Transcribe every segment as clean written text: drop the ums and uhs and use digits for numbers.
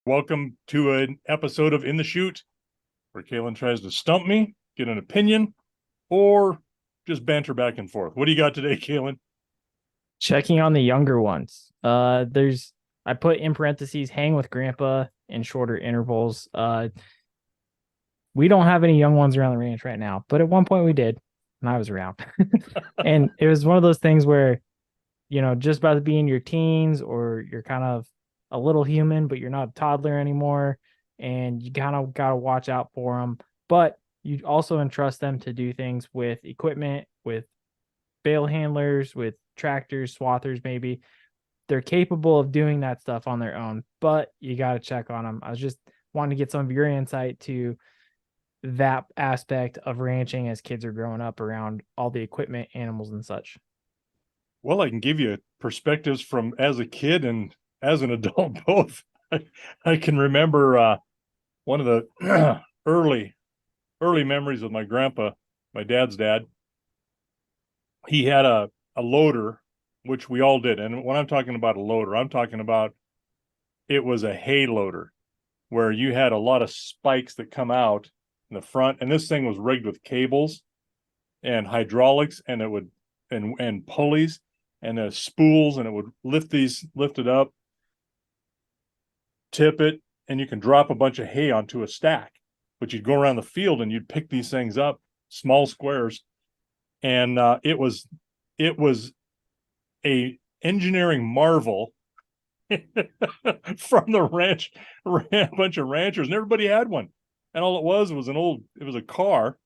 Welcome to an episode of In the Chute, where Calen tries to stump me, get an opinion, or just banter back and forth. What do you got today, Calen? Checking on the younger ones. I put in parentheses hang with grandpa in shorter intervals. We don't have any young ones around the ranch right now, but at one point we did, and I was around. And it was one of those things where, just about to be in your teens or you're kind of a little human, but you're not a toddler anymore, and you kind of got to watch out for them. But you also entrust them to do things with equipment, with bale handlers, with tractors, swathers, maybe. They're capable of doing that stuff on their own, but you got to check on them. I was just wanting to get some of your insight to that aspect of ranching as kids are growing up around all the equipment, animals, and such. Well, I can give you perspectives from as a kid and as an adult both. I can remember one of the early memories of my grandpa, my dad's dad. He had a loader, which we all did. And when I'm talking about a loader, I'm talking about it was a hay loader where you had a lot of spikes that come out in the front, and this thing was rigged with cables and hydraulics, and it would and pulleys and spools, and it would lift it up, tip it, and you can drop a bunch of hay onto a stack. But you'd go around the field and you'd pick these things up, small squares, and it was a engineering marvel from the ranch, a bunch of ranchers, and everybody had one. And all it was a car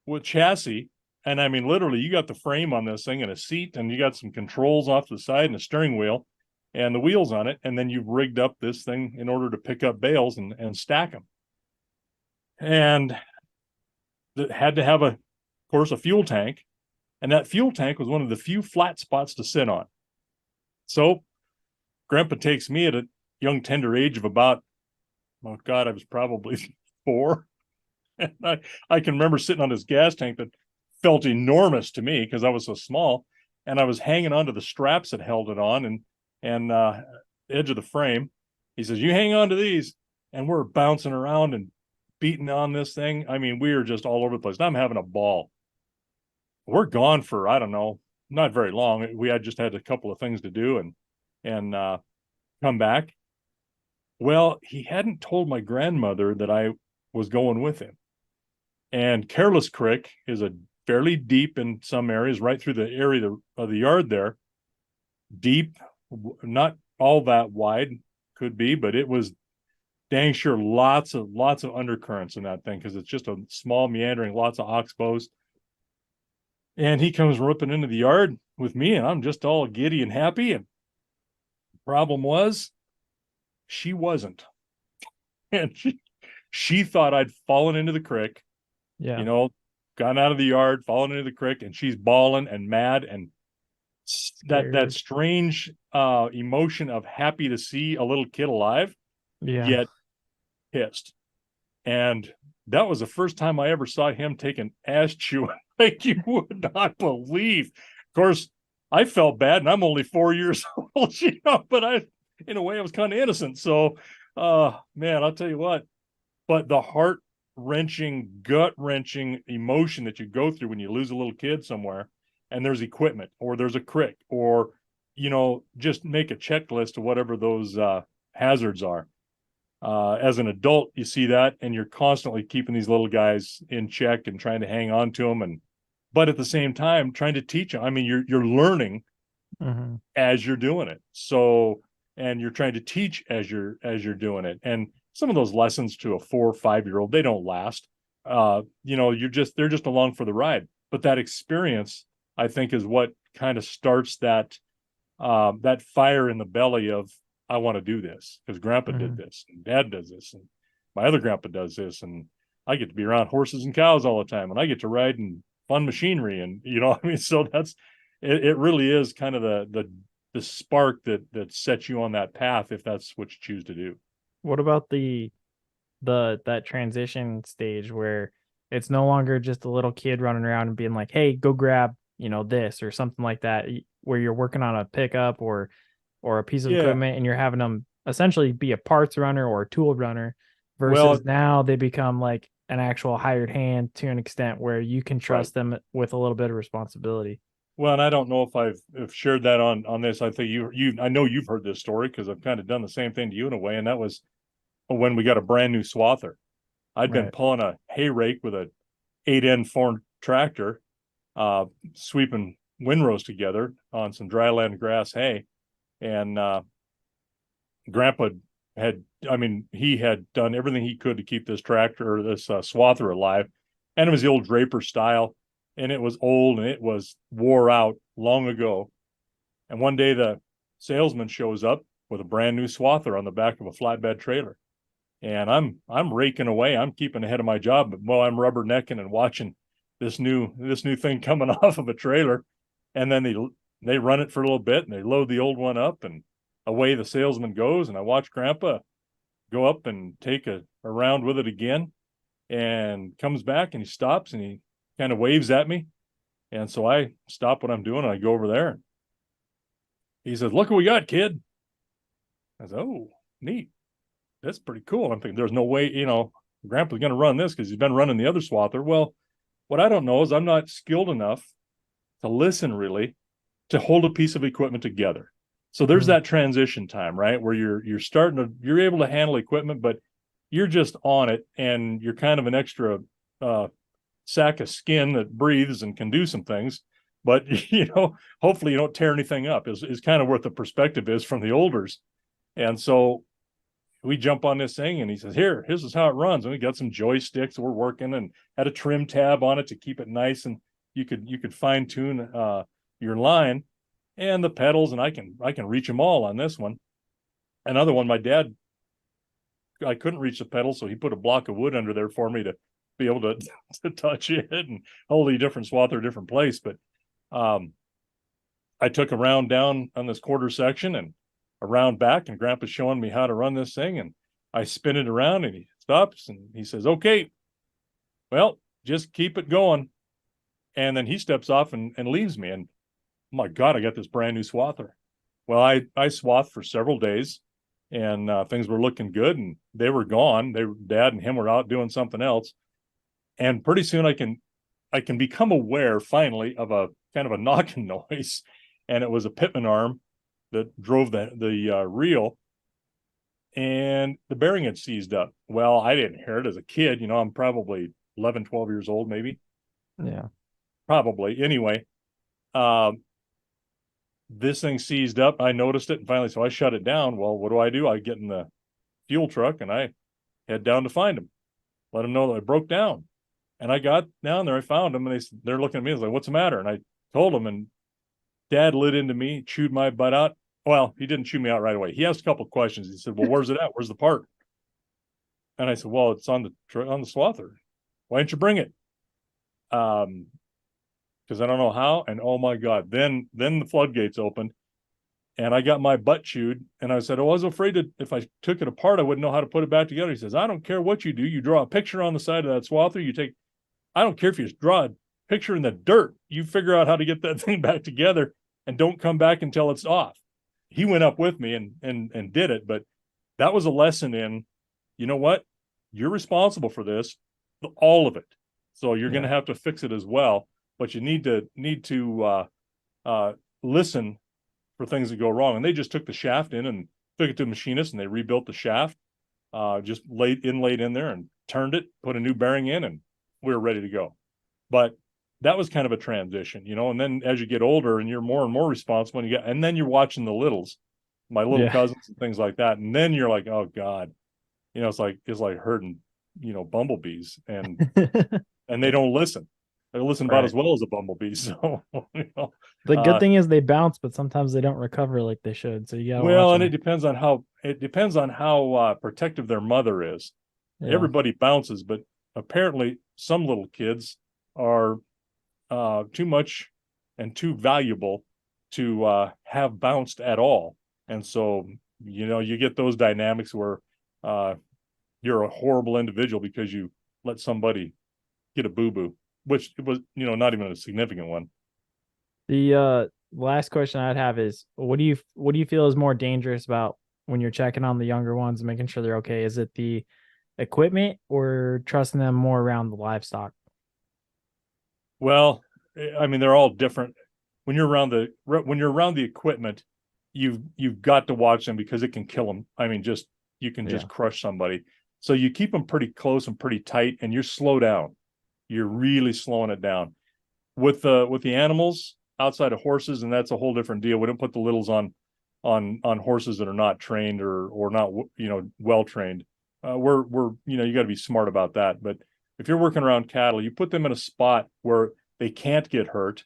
with chassis. And I mean, literally, you got the frame on this thing and a seat, and you got some controls off to the side and a steering wheel and the wheels on it. And then you've rigged up this thing in order to pick up bales and stack them. And it had to have, of course, a fuel tank. And that fuel tank was one of the few flat spots to sit on. So Grandpa takes me at a young, tender age of about, oh God, I was probably 4. And I can remember sitting on this gas tank that felt enormous to me because I was so small. And I was hanging onto the straps that held it on and edge of the frame. He says, "You hang on to these." And we're bouncing around and beating on this thing. I mean, we are just all over the place. And I'm having a ball. We're gone for, I don't know, not very long. We had just had a couple of things to do and come back. Well, he hadn't told my grandmother that I was going with him. And Careless Creek is a fairly deep in some areas, right through the area of the yard there. Deep, not all that wide, could be, but it was dang sure lots of undercurrents in that thing because it's just a small meandering, lots of oxbows. And he comes ripping into the yard with me, and I'm just all giddy and happy. And the problem was, she wasn't, and she thought I'd fallen into the creek, you Yeah. know, gone out of the yard, fallen into the creek, and she's bawling and mad and that Scared. strange emotion of happy to see a little kid alive, Yeah. yet pissed. And that was the first time I ever saw him take an ass chewing like you would not believe. Of course, I felt bad, and I'm only 4 years old, but in a way, I was kind of innocent. So, man, I'll tell you what. But the heart wrenching, gut wrenching emotion that you go through when you lose a little kid somewhere, and there's equipment, or there's a crick, or just make a checklist of whatever those hazards are. As an adult, you see that, and you're constantly keeping these little guys in check and trying to hang on to them, but at the same time trying to teach them. I mean, you're learning Mm-hmm. as you're doing it. So, and you're trying to teach as you're doing it. And some of those lessons to a 4 or 5 year old, they don't last. They're just along for the ride. But that experience, I think, is what kind of starts that fire in the belly of, I want to do this because grandpa did Mm-hmm. this and dad does this and my other grandpa does this, and I get to be around horses and cows all the time, and I get to ride in fun machinery, and I mean, so it really is kind of the spark that sets you on that path if that's what you choose to do. What about the that transition stage where it's no longer just a little kid running around and being like, "Hey, go grab, this," or something like that, where you're working on a pickup or a piece of Yeah. equipment and you're having them essentially be a parts runner or a tool runner, Well, versus now they become like an actual hired hand to an extent where you can right. trust them with a little bit of responsibility. Well, and I don't know if I've shared that on this. I think you I know you've heard this story because I've kind of done the same thing to you in a way, and that was when we got a brand new swather. I'd been Right. pulling a hay rake with a 8N Ford tractor, sweeping windrows together on some dryland grass hay, and Grandpa had, I mean, he had done everything he could to keep this tractor or this swather alive, and it was the old Draper style, and it was old and it was wore out long ago. And one day the salesman shows up with a brand new swather on the back of a flatbed trailer. And I'm raking away. I'm keeping ahead of my job, but while I'm rubbernecking and watching this new thing coming off of a trailer, and then they run it for a little bit and they load the old one up and away the salesman goes. And I watch Grandpa go up and take a round with it again, and comes back and he stops and he kind of waves at me. And so I stop what I'm doing and I go over there. He says, "Look what we got, kid." I said, "Oh, neat. That's pretty cool." I'm thinking, there's no way, Grandpa's going to run this because he's been running the other swather. Well, what I don't know is I'm not skilled enough to listen really to hold a piece of equipment together. So there's Mm. that transition time, right? Where you're able to handle equipment, but you're just on it and you're kind of an extra uh, sack of skin that breathes and can do some things. But, hopefully you don't tear anything up is kind of what the perspective is from the olders. And so we jump on this thing and he says, here's is how it runs. And we got some joysticks we're working and had a trim tab on it to keep it nice. And you could fine tune your line and the pedals. And I can reach them all on this one. Another one, my dad, I couldn't reach the pedal. So he put a block of wood under there for me to be able to, to touch it and hold a different swather, different place. But um, I took a round down on this quarter section and a round back, and Grandpa's showing me how to run this thing. And I spin it around and he stops and he says, "Okay, well, just keep it going." And then he steps off and leaves me. And oh my God, I got this brand new swather. Well, I swathed for several days and things were looking good and they were gone. Dad and him were out doing something else. And pretty soon I can become aware finally of a kind of a knocking noise. And it was a pitman arm that drove the reel, and the bearing had seized up. Well, I didn't hear it as a kid. I'm probably 11, 12 years old, maybe, Yeah. probably. Anyway, um, this thing seized up. I noticed it, and finally, so I shut it down. Well, what do? I get in the fuel truck and I head down to find him, let him know that I broke down. And I got down there, I found him, and they're looking at me. I was like, "What's the matter?" And I told them, and Dad lit into me, chewed my butt out. Well, he didn't chew me out right away. He asked a couple of questions. He said, "Well, where's it at? Where's the part?" And I said, "Well, it's on the swather. Why didn't you bring it?" Because I don't know how. And oh my God, then the floodgates opened, and I got my butt chewed. And I said, "Oh, I was afraid that if I took it apart, I wouldn't know how to put it back together." He says, "I don't care what you do. You draw a picture on the side of that swather. I don't care if you draw a picture in the dirt. You figure out how to get that thing back together, and don't come back until it's off." He went up with me and did it, but that was a lesson in, you know what, you're responsible for this, all of it. So you're going to Yeah. have to fix it as well, but you need to listen for things that go wrong. And they just took the shaft in and took it to the machinist, and they rebuilt the shaft, just laid in there and turned it, put a new bearing in, and we were ready to go. But that was kind of a transition, and then as you get older and you're more and more responsible, and then you're watching the littles, my little Yeah. cousins and things like that. And then you're like, oh God, it's like herding, bumblebees, and they don't listen. They listen about Right. as well as a bumblebee. So, The good uh, thing is they bounce, but sometimes they don't recover like they should. So you gotta watch well, and them. it depends on how protective their mother is. Yeah. Everybody bounces, but apparently some little kids are too much and too valuable to have bounced at all. And so, you get those dynamics where uh, you're a horrible individual because you let somebody get a boo boo, which was, not even a significant one. The last question I'd have is what do you feel is more dangerous about when you're checking on the younger ones and making sure they're okay? Is it the equipment or trusting them more around the livestock? Well, I mean, they're all different. When you're around the equipment, you've got to watch them because it can kill them. I mean, just you can just Yeah. crush somebody. So you keep them pretty close and pretty tight, and you're slow down. You're really slowing it down. With the animals outside of horses, and that's a whole different deal. We don't put the littles on horses that are not trained or not well trained. We're you got to be smart about that. But if you're working around cattle, you put them in a spot where they can't get hurt,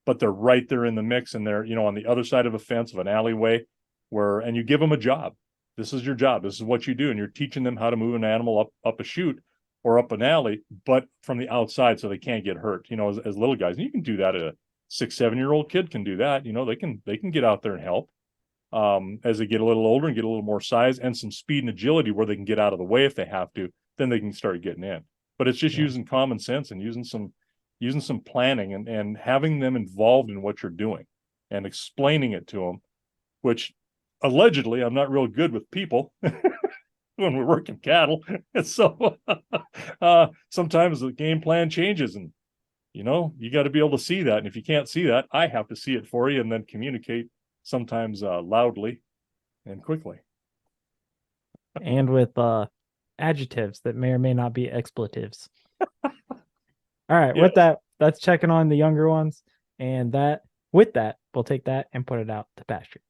but they're right there in the mix, and they're on the other side of a fence of an alleyway, and you give them a job. This is your job. This is what you do, and you're teaching them how to move an animal up a chute or up an alley, but from the outside so they can't get hurt. As little guys, and you can do that. A 6, 7-year-old kid can do that. They can get out there and help. As they get a little older and get a little more size and some speed and agility where they can get out of the way if they have to, then they can start getting in. But it's just Yeah. using common sense and using some planning and having them involved in what you're doing and explaining it to them, which allegedly I'm not real good with people when we're working cattle. And so sometimes the game plan changes, and you got to be able to see that. And if you can't see that, I have to see it for you and then communicate, sometimes loudly and quickly. And with adjectives that may or may not be expletives. All right, Yeah. with that, that's checking on the younger ones. And with that, we'll take that and put it out to pasture.